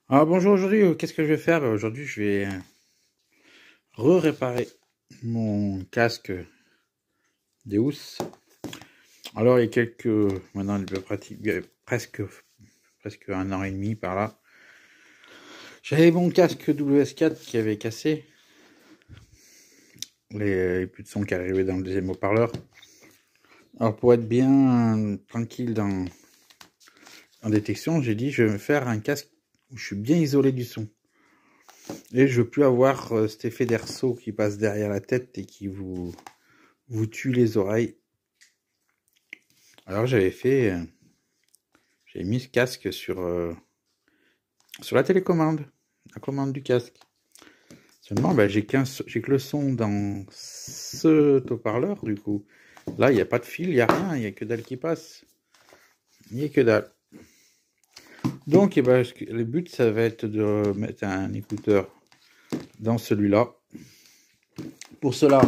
Alors bonjour, aujourd'hui, qu'est-ce que je vais faire? Aujourd'hui, je vais réparer mon casque Deus. Alors, il y a maintenant, il y a presque un an et demi par là. J'avais mon casque WS4 qui avait cassé. Les puits de son qui arrivaient dans le deuxième haut-parleur. Alors, pour être bien tranquille en détection, j'ai dit, je vais me faire un casque où je suis bien isolé du son. Et je veux plus avoir cet effet d'airsaut qui passe derrière la tête et qui vous tue les oreilles. Alors j'avais mis ce casque sur la télécommande, la commande du casque. Seulement, j'ai que le son dans ce haut-parleur, du coup. Là, il n'y a pas de fil, il n'y a rien, il n'y a que dalle qui passe. Il n'y a que dalle. Donc, le but, ça va être de mettre un écouteur dans celui-là. Pour cela,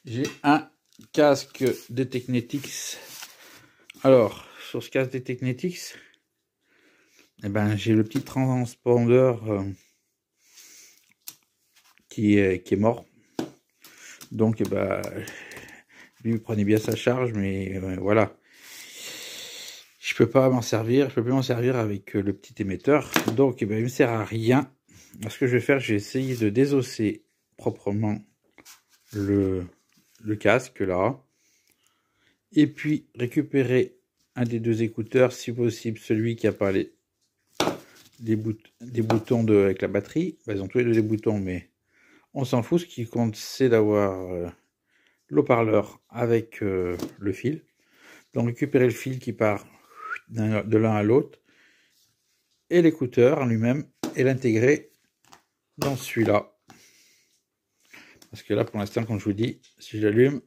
j'ai un casque de Technetix. Alors, sur ce casque de Technetix, j'ai le petit transpondeur qui est mort. Donc, lui prenait bien sa charge, mais voilà. Je peux pas m'en servir, je peux plus m'en servir avec le petit émetteur. Donc, il me sert à rien. Alors, ce que je vais faire, j'ai essayé de désosser proprement le casque là. Et puis, récupérer un des deux écouteurs, si possible, celui qui a pas des boutons avec la batterie. Ils ont tous les deux des boutons, mais on s'en fout. Ce qui compte, c'est d'avoir l'haut-parleur avec le fil. Donc récupérer le fil qui part de l'un à l'autre et l'écouteur en lui-même et l'intégrer dans celui-là. Parce que là, pour l'instant, comme je vous dis, si j'allume,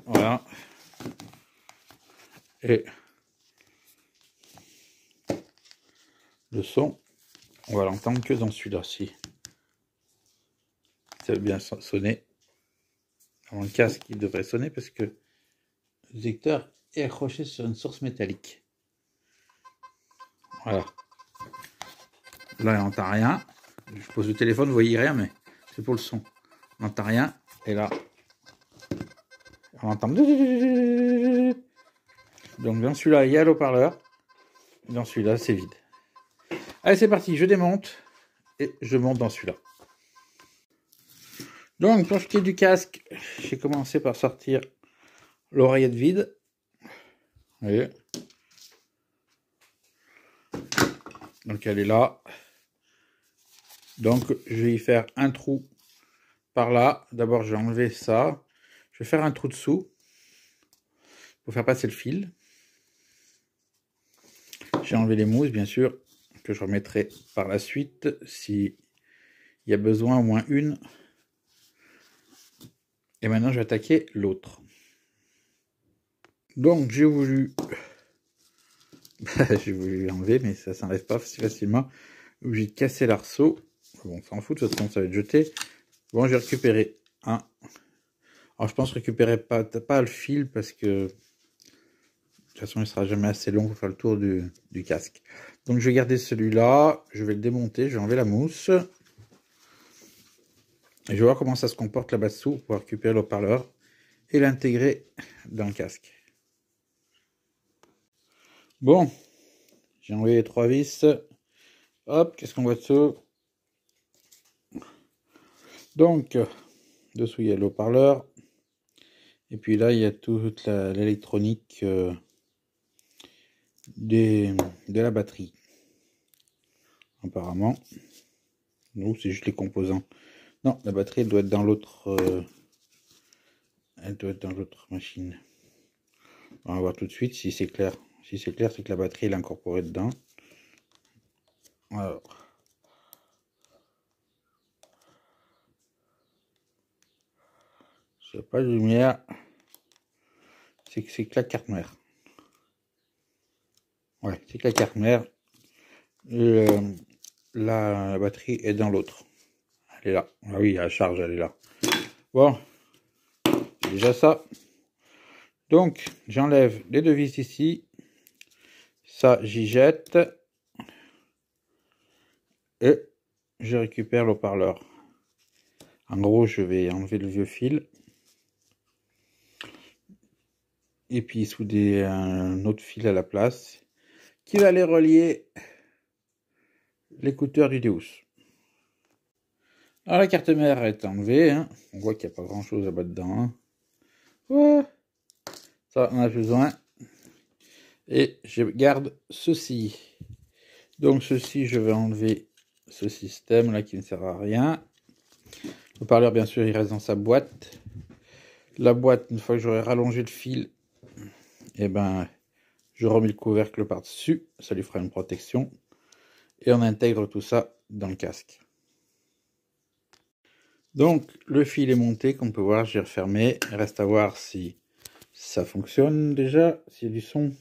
voilà. Et le son, on va l'entendre que dans celui-là. Si ça veut bien sonner. Dans le casque, il devrait sonner parce que le détecteur est accroché sur une source métallique. Voilà. Là, on n'entend rien. Je pose le téléphone, vous voyez rien, mais c'est pour le son. On n'entend rien. Et là, on entend. Donc, dans celui-là, il y a l'haut-parleur. Dans celui-là, c'est vide. Allez, c'est parti. Je démonte. Et je monte dans celui-là. Donc, pour ce qui est du casque, j'ai commencé par sortir l'oreillette vide. Vous voyez. Donc, elle est là. Donc, je vais y faire un trou par là. D'abord, je vais enlever ça. Je vais faire un trou dessous pour faire passer le fil. J'ai enlevé les mousses, bien sûr, que je remettrai par la suite s'il y a besoin, au moins une. Et maintenant, je vais attaquer l'autre. Donc, j'ai voulu enlever, mais ça s'enlève pas si facilement. Obligé de casser l'arceau. Bon, on s'en fout, de toute façon, ça va être jeté. Bon, j'ai récupéré un. Alors, je pense récupérer pas le fil parce que de toute façon, il sera jamais assez long pour faire le tour du casque. Donc, je vais garder celui-là. Je vais le démonter. Je vais enlever la mousse. Et je vais voir comment ça se comporte là-bas dessous pour récupérer le haut-parleur et l'intégrer dans le casque. Bon, j'ai enlevé les 3 vis. Hop, qu'est-ce qu'on voit dessous? Donc, dessous il y a le haut-parleur. Et puis là, il y a toute l'électronique de la batterie. Apparemment. Non, c'est juste les composants. Non, la batterie, elle doit être dans l'autre. Elle doit être dans l'autre machine. On va voir tout de suite si c'est clair. Si c'est clair, c'est que la batterie est incorporée dedans. Alors. S'il n'y a pas de lumière, c'est que la carte mère. Ouais, c'est que la carte mère. La batterie est dans l'autre. Elle est là. Ah oui, la charge, elle est là. Bon, déjà ça. Donc, j'enlève les deux vis ici. Ça, j'y jette. Et je récupère le haut-parleur. En gros, je vais enlever le vieux fil. Et puis souder un autre fil à la place qui va aller relier l'écouteur du Deus. Alors la carte mère est enlevée, hein. On voit qu'il n'y a pas grand chose là-bas dedans. Hein. Ouais. Ça, on a besoin. Et je garde ceci. Donc ceci, je vais enlever ce système là qui ne sert à rien. Le haut-parleur, bien sûr, il reste dans sa boîte. La boîte, une fois que j'aurai rallongé le fil, et ben, je remets le couvercle par-dessus. Ça lui fera une protection. Et on intègre tout ça dans le casque. Donc le fil est monté, comme on peut voir, j'ai refermé. Il reste à voir si ça fonctionne déjà, s'il y a du son.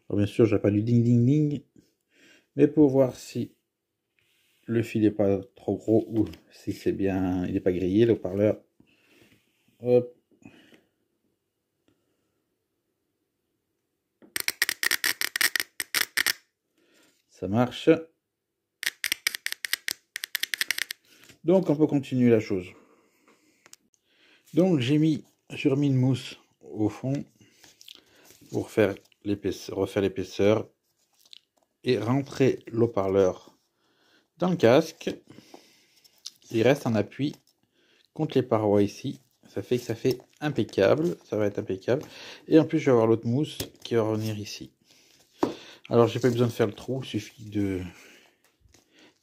Alors bien sûr, j'ai pas du ding ding ding, mais pour voir si le fil n'est pas trop gros ou si c'est bien, il n'est pas grillé le haut-parleur. Hop. Ça marche. Donc on peut continuer la chose. Donc j'ai remis une mousse au fond pour refaire l'épaisseur et rentrer l'haut-parleur dans le casque. Il reste un appui contre les parois ici. Ça fait que ça fait impeccable. Ça va être impeccable. Et en plus, je vais avoir l'autre mousse qui va revenir ici. Alors, j'ai pas besoin de faire le trou. Il suffit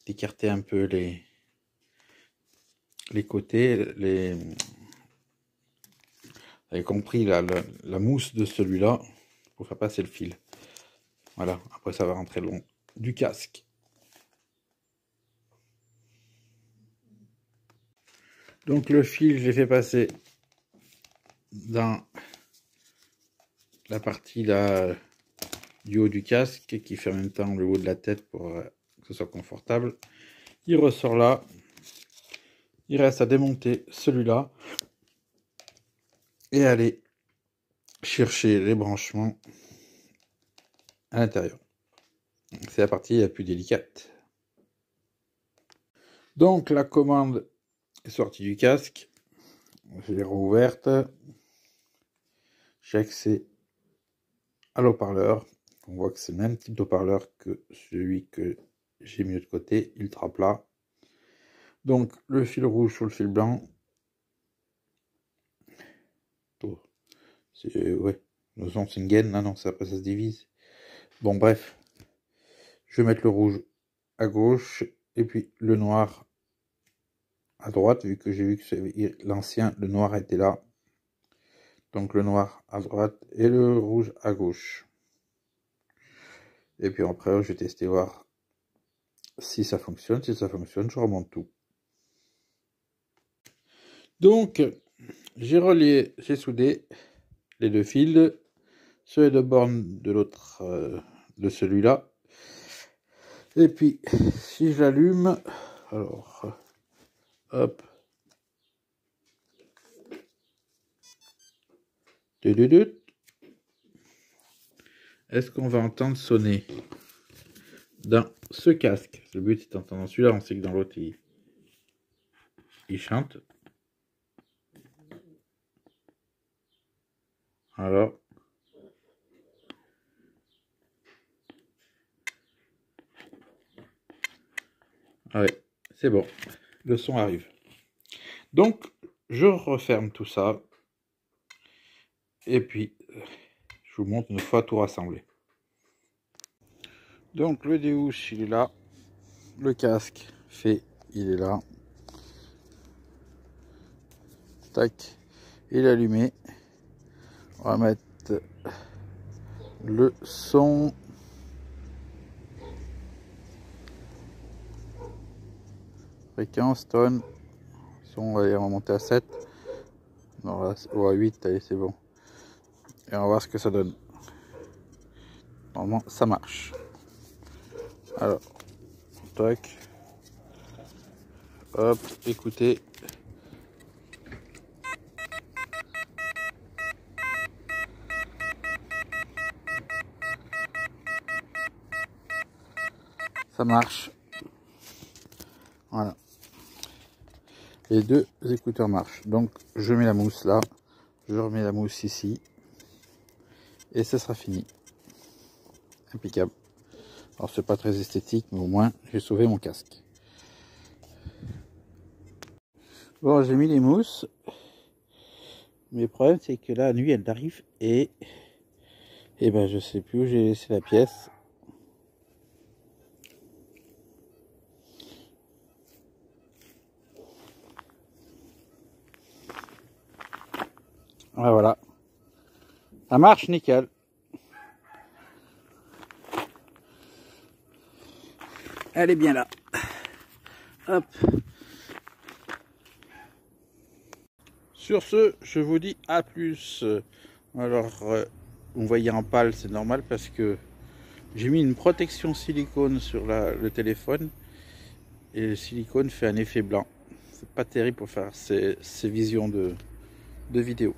d'écarter un peu les côtés. Vous avez compris la mousse de celui-là pour faire passer le fil. Voilà. Après, ça va rentrer le long du casque. Donc le fil, je l'ai fait passer dans la partie là du haut du casque qui fait en même temps le haut de la tête pour que ce soit confortable. Il ressort là. Il reste à démonter celui-là et aller chercher les branchements à l'intérieur. C'est la partie la plus délicate. Donc la commande est sortie du casque. Je l'ai rouverte. J'ai accès à l'haut-parleur. On voit que c'est le même type d'haut-parleur que celui que j'ai mis de côté, ultra plat. Donc le fil rouge sur le fil blanc. C'est ouais, c'est une gaine, non, ça après ça se divise. Bon bref, je vais mettre le rouge à gauche et puis le noir à droite, vu que j'ai vu que l'ancien, le noir était là. Donc le noir à droite et le rouge à gauche. Et puis après, je vais tester voir si ça fonctionne. Si ça fonctionne, je remonte tout. Donc, j'ai soudé les deux fils sur les deux bornes de l'autre, de celui-là. Et puis, si j'allume, alors, hop. Est-ce qu'on va entendre sonner dans ce casque? Le but c'est d'entendre celui-là, on sait que dans l'autre il chante. Alors, ouais, c'est bon, le son arrive. Donc, je referme tout ça. Et puis, je vous montre une fois tout rassemblé. Donc, le Deus, il est là. Le casque fait, il est là. Tac, il est allumé. On va mettre le son. Fréquence, tonne. Son, on va monter à 7. Non, là, ou à 8, allez, c'est bon. Et on va voir ce que ça donne. Normalement, ça marche. Alors, tac. Hop, écoutez. ça marche. Voilà. Les deux écouteurs marchent. Donc je mets la mousse là, je remets la mousse ici et ça sera fini. Impeccable. Alors c'est pas très esthétique, mais au moins j'ai sauvé mon casque. Bon, j'ai mis les mousses, mais le problème c'est que là, la nuit elle arrive et ben je sais plus où j'ai laissé la pièce. Ah, voilà, ça marche nickel. Elle est bien là. Hop. Sur ce, je vous dis à plus. Alors, vous voyez en pâle, c'est normal parce que j'ai mis une protection silicone sur le téléphone et le silicone fait un effet blanc. C'est pas terrible pour faire ces visions de vidéo.